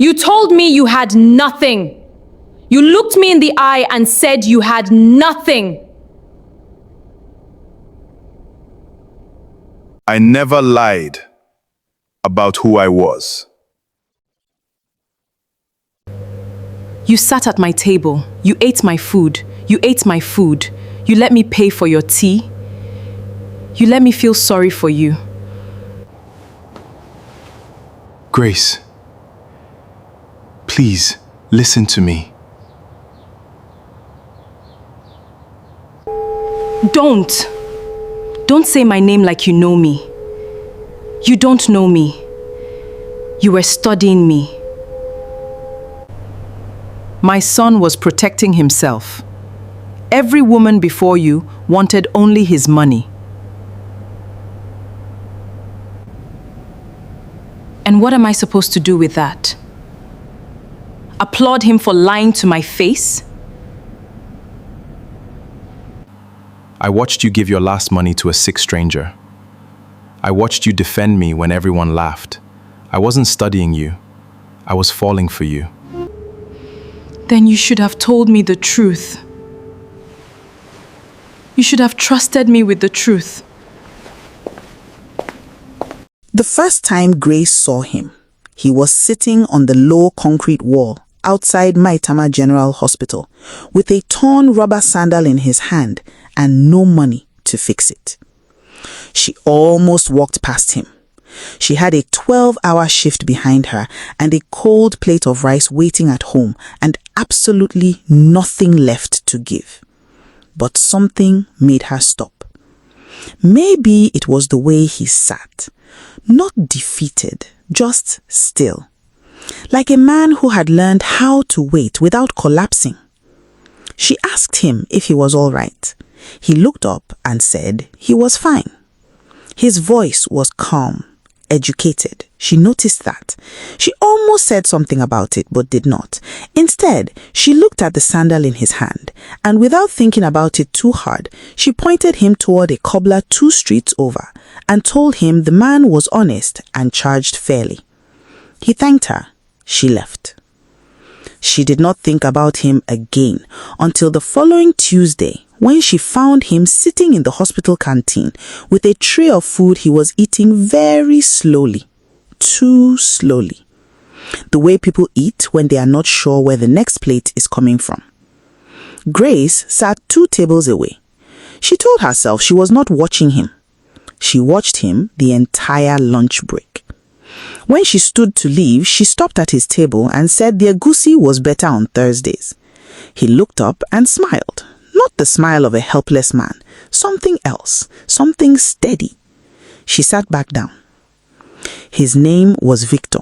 You told me you had nothing. You looked me in the eye and said you had nothing. I never lied about who I was. You sat at my table. You ate my food. You ate my food. You let me pay for your tea. You let me feel sorry for you. Grace, please listen to me. Don't say my name like you know me. You don't know me. You were studying me. My son was protecting himself. Every woman before you wanted only his money. And what am I supposed to do with that? Applaud him for lying to my face? I watched you give your last money to a sick stranger. I watched you defend me when everyone laughed. I wasn't studying you. I was falling for you. Then you should have told me the truth. You should have trusted me with the truth. The first time Grace saw him, he was sitting on the low concrete wall outside Maitama General Hospital with a torn rubber sandal in his hand and no money to fix it. She almost walked past him. She had a 12-hour shift behind her and a cold plate of rice waiting at home and absolutely nothing left to give. But something made her stop. Maybe it was the way he sat, not defeated, just still, like a man who had learned how to wait without collapsing. She asked him if he was all right. He looked up and said he was fine. His voice was calm, educated. She noticed that. She almost said something about it, but did not. Instead, she looked at the sandal in his hand, and without thinking about it too hard, she pointed him toward a cobbler 2 streets over and told him the man was honest and charged fairly. He thanked her. She left. She did not think about him again until the following Tuesday, when she found him sitting in the hospital canteen with a tray of food he was eating very slowly, too slowly, the way people eat when they are not sure where the next plate is coming from. Grace sat 2 tables away. She told herself she was not watching him. She watched him the entire lunch break. When she stood to leave, she stopped at his table and said the egusi was better on Thursdays. He looked up and smiled. Not the smile of a helpless man, something else, something steady. She sat back down. His name was Victor.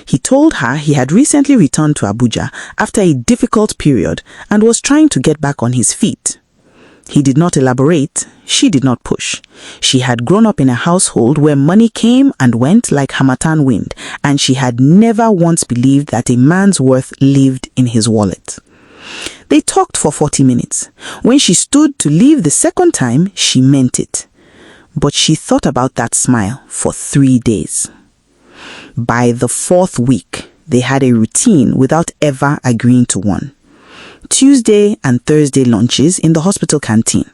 He told her he had recently returned to Abuja after a difficult period and was trying to get back on his feet. He did not elaborate. She did not push. She had grown up in a household where money came and went like Hamatan wind, and she had never once believed that a man's worth lived in his wallet. They talked for 40 minutes. When she stood to leave the second time, she meant it. But she thought about that smile for 3 days. By the 4th week, they had a routine without ever agreeing to one. Tuesday and Thursday lunches in the hospital canteen.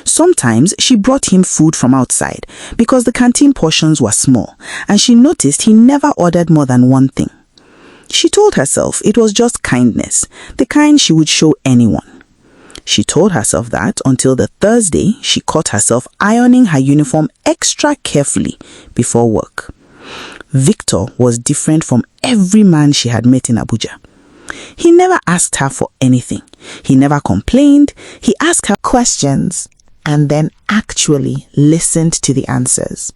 Sometimes she brought him food from outside because the canteen portions were small, and she noticed he never ordered more than one thing. She told herself it was just kindness, the kind she would show anyone. She told herself that until the Thursday she caught herself ironing her uniform extra carefully before work. Victor was different from every man she had met in Abuja. He never asked her for anything. He never complained. He asked her questions and then actually listened to the answers.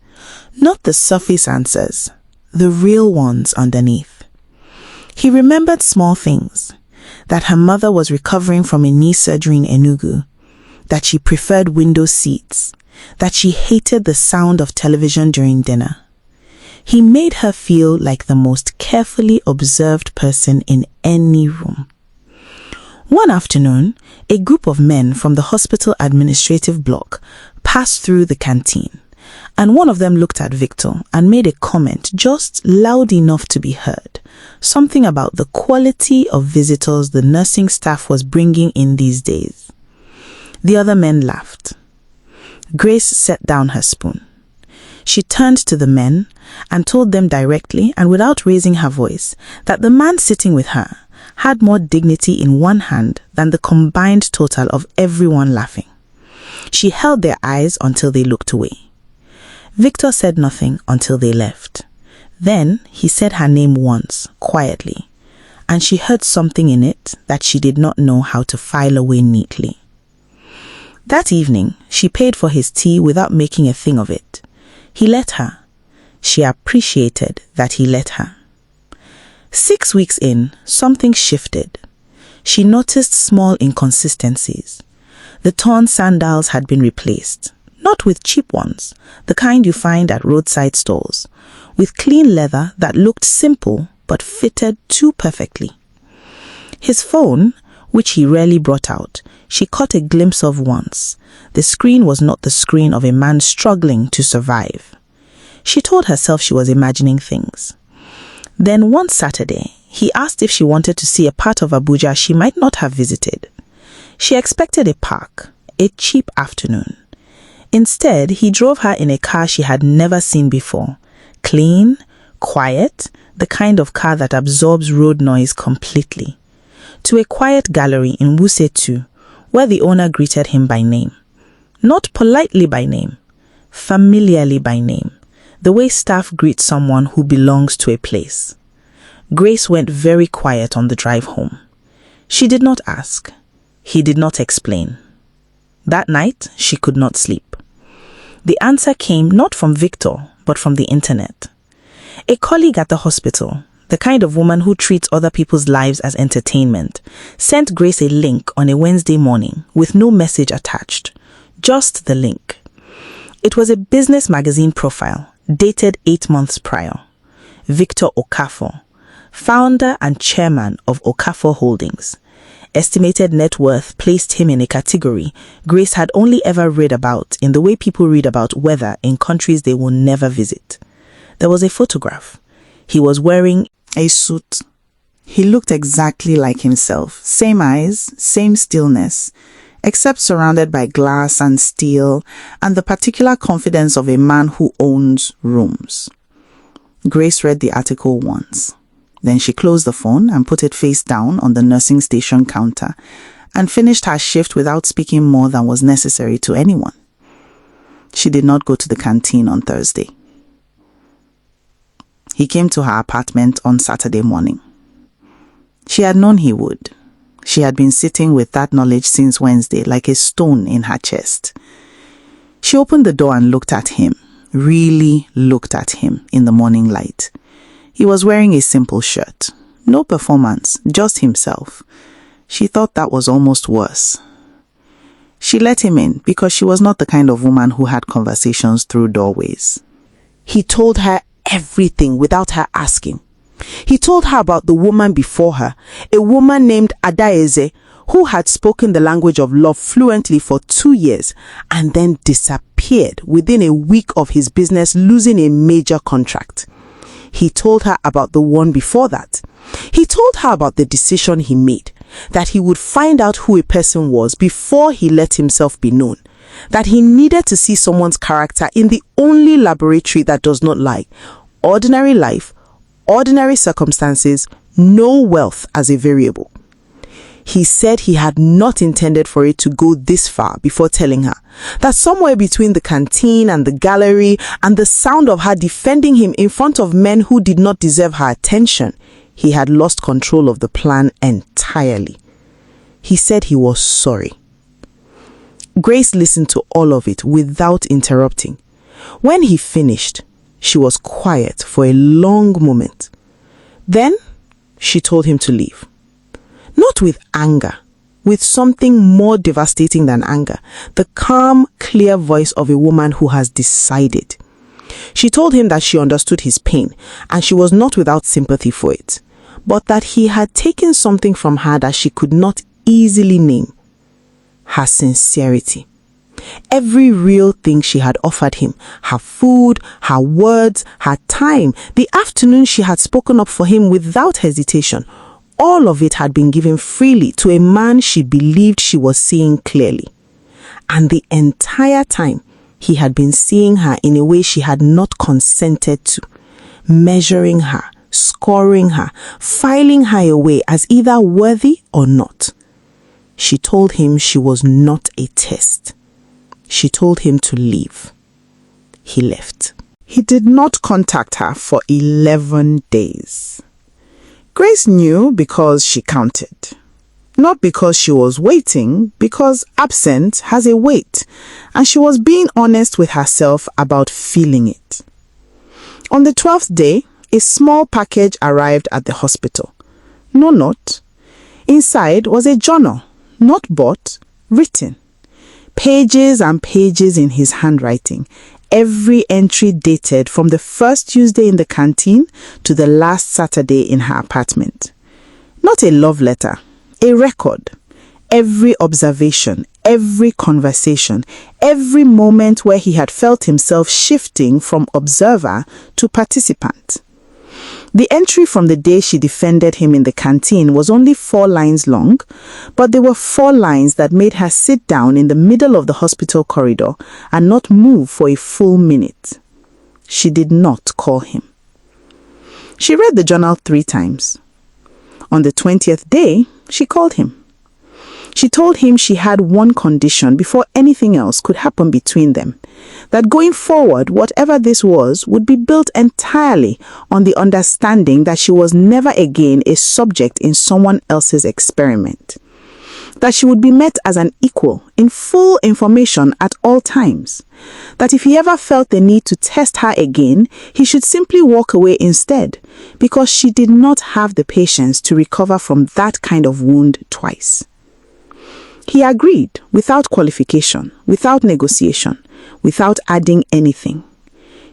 Not the surface answers, the real ones underneath. He remembered small things, that her mother was recovering from a knee surgery in Enugu, that she preferred window seats, that she hated the sound of television during dinner. He made her feel like the most carefully observed person in any room. One afternoon, a group of men from the hospital administrative block passed through the canteen, And one of them looked at Victor and made a comment just loud enough to be heard. Something about the quality of visitors the nursing staff was bringing in these days. The other men laughed. Grace set down her spoon. She turned to the men and told them directly and without raising her voice that the man sitting with her had more dignity in one hand than the combined total of everyone laughing. She held their eyes until they looked away. Victor said nothing until they left. Then he said her name once, quietly, and she heard something in it that she did not know how to file away neatly. That evening, she paid for his tea without making a thing of it. He let her. She appreciated that he let her. 6 weeks in, something shifted. She noticed small inconsistencies. The torn sandals had been replaced, not with cheap ones, the kind you find at roadside stores, with clean leather that looked simple but fitted too perfectly. His phone, which he rarely brought out, she caught a glimpse of once. The screen was not the screen of a man struggling to survive. She told herself she was imagining things. Then one Saturday, he asked if she wanted to see a part of Abuja she might not have visited. She expected a park, a cheap afternoon. Instead, he drove her in a car she had never seen before. Clean, quiet, the kind of car that absorbs road noise completely. To a quiet gallery in Wuse 2, where the owner greeted him by name. Not politely by name, familiarly by name, the way staff greet someone who belongs to a place. Grace went very quiet on the drive home. She did not ask. He did not explain. That night, she could not sleep. The answer came not from Victor, but from the internet. A colleague at the hospital, the kind of woman who treats other people's lives as entertainment, sent Grace a link on a Wednesday morning with no message attached, just the link. It was a business magazine profile, dated 8 months prior. Victor Okafor, founder and chairman of Okafor Holdings. Estimated net worth placed him in a category Grace had only ever read about in the way people read about weather in countries they will never visit. There was a photograph. He was wearing a suit. He looked exactly like himself. Same eyes, same stillness, except surrounded by glass and steel and the particular confidence of a man who owns rooms. Grace read the article once. Then she closed the phone and put it face down on the nursing station counter and finished her shift without speaking more than was necessary to anyone. She did not go to the canteen on Thursday. He came to her apartment on Saturday morning. She had known he would. She had been sitting with that knowledge since Wednesday like a stone in her chest. She opened the door and looked at him, really looked at him in the morning light. He was wearing a simple shirt. No performance, just himself. She thought that was almost worse. She let him in because she was not the kind of woman who had conversations through doorways. He told her everything without her asking. He told her about the woman before her, a woman named Adaeze, who had spoken the language of love fluently for 2 years and then disappeared within a week of his business losing a major contract. He told her about the one before that. He told her about the decision he made, that he would find out who a person was before he let himself be known, that he needed to see someone's character in the only laboratory that does not lie: ordinary life, ordinary circumstances, no wealth as a variable. He said he had not intended for it to go this far before telling her that somewhere between the canteen and the gallery and the sound of her defending him in front of men who did not deserve her attention, he had lost control of the plan entirely. He said he was sorry. Grace listened to all of it without interrupting. When he finished, she was quiet for a long moment. Then she told him to leave. Not with anger, with something more devastating than anger, the calm, clear voice of a woman who has decided. She told him that she understood his pain and she was not without sympathy for it, but that he had taken something from her that she could not easily name: her sincerity. Every real thing she had offered him, her food, her words, her time, the afternoon she had spoken up for him without hesitation, all of it had been given freely to a man she believed she was seeing clearly. And the entire time, he had been seeing her in a way she had not consented to, measuring her, scoring her, filing her away as either worthy or not. She told him she was not a test. She told him to leave. He left. He did not contact her for 11 days. Grace knew because she counted. Not because she was waiting, because absent has a weight, and she was being honest with herself about feeling it. On the 12th day, a small package arrived at the hospital. No note. Inside was a journal, not bought, written. Pages and pages in his handwriting, every entry dated from the first Tuesday in the canteen to the last Saturday in her apartment. Not a love letter, a record. Every observation, every conversation, every moment where he had felt himself shifting from observer to participant. The entry from the day she defended him in the canteen was only 4 lines long, but they were 4 lines that made her sit down in the middle of the hospital corridor and not move for a full minute. She did not call him. She read the journal 3 times. On the 20th day, she called him. She told him she had one condition before anything else could happen between them, that going forward, whatever this was, would be built entirely on the understanding that she was never again a subject in someone else's experiment, that she would be met as an equal in full information at all times, that if he ever felt the need to test her again, he should simply walk away instead, because she did not have the patience to recover from that kind of wound twice. He agreed without qualification, without negotiation, without adding anything.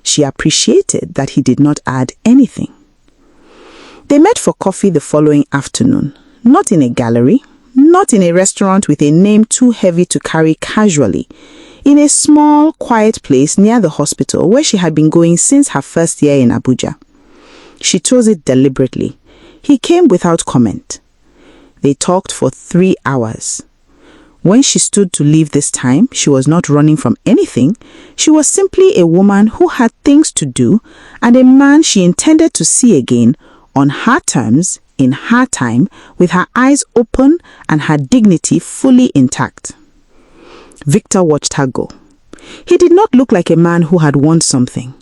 She appreciated that he did not add anything. They met for coffee the following afternoon, not in a gallery, not in a restaurant with a name too heavy to carry casually, in a small, quiet place near the hospital where she had been going since her first year in Abuja. She chose it deliberately. He came without comment. They talked for 3 hours. When she stood to leave this time, she was not running from anything. She was simply a woman who had things to do and a man she intended to see again on her terms, in her time, with her eyes open and her dignity fully intact. Victor watched her go. He did not look like a man who had won something.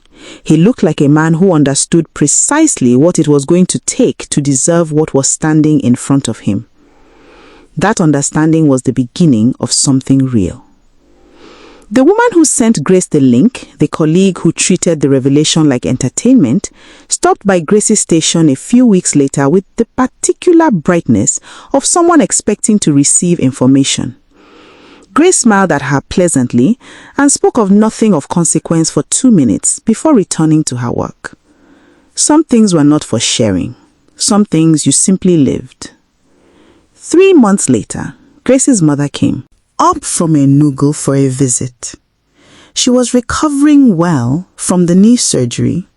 He looked like a man who understood precisely what it was going to take to deserve what was standing in front of him. That understanding was the beginning of something real. The woman who sent Grace the link, the colleague who treated the revelation like entertainment, stopped by Grace's station a few weeks later with the particular brightness of someone expecting to receive information. Grace smiled at her pleasantly and spoke of nothing of consequence for 2 minutes before returning to her work. Some things were not for sharing. Some things you simply lived. 3 months later, Grace's mother came, up from Enugu for a visit. She was recovering well from the knee surgery.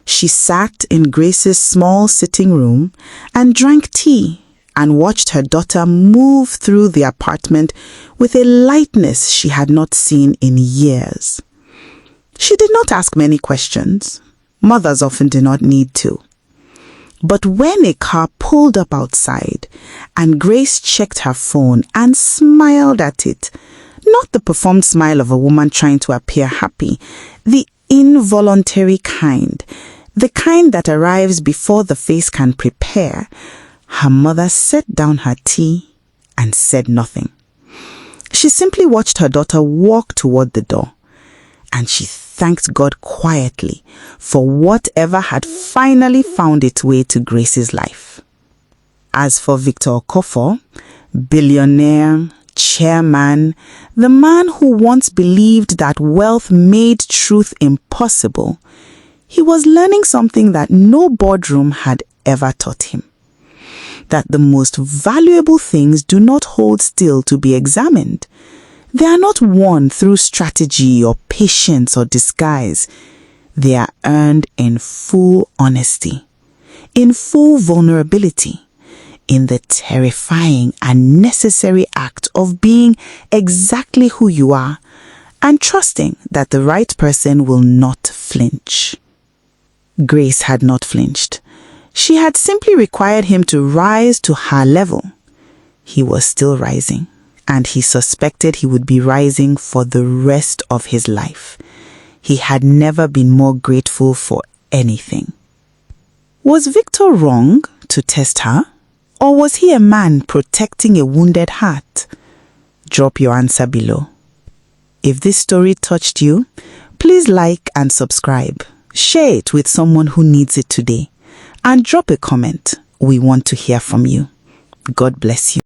She sat in Grace's small sitting room and drank tea and watched her daughter move through the apartment with a lightness she had not seen in years. She did not ask many questions. Mothers often do not need to. But when a car pulled up outside and Grace checked her phone and smiled at it, not the performed smile of a woman trying to appear happy, the involuntary kind, the kind that arrives before the face can prepare, her mother set down her tea and said nothing. She simply watched her daughter walk toward the door, and she thanked God quietly for whatever had finally found its way to Grace's life. As for Victor Okofor, billionaire, chairman, the man who once believed that wealth made truth impossible, he was learning something that no boardroom had ever taught him. That the most valuable things do not hold still to be examined. They are not won through strategy or patience or disguise. They are earned in full honesty, in full vulnerability, in the terrifying and necessary act of being exactly who you are and trusting that the right person will not flinch. Grace had not flinched. She had simply required him to rise to her level. He was still rising, and he suspected he would be rising for the rest of his life. He had never been more grateful for anything. Was Victor wrong to test her? Or was he a man protecting a wounded heart? Drop your answer below. If this story touched you, please like and subscribe. Share it with someone who needs it today. And drop a comment. We want to hear from you. God bless you.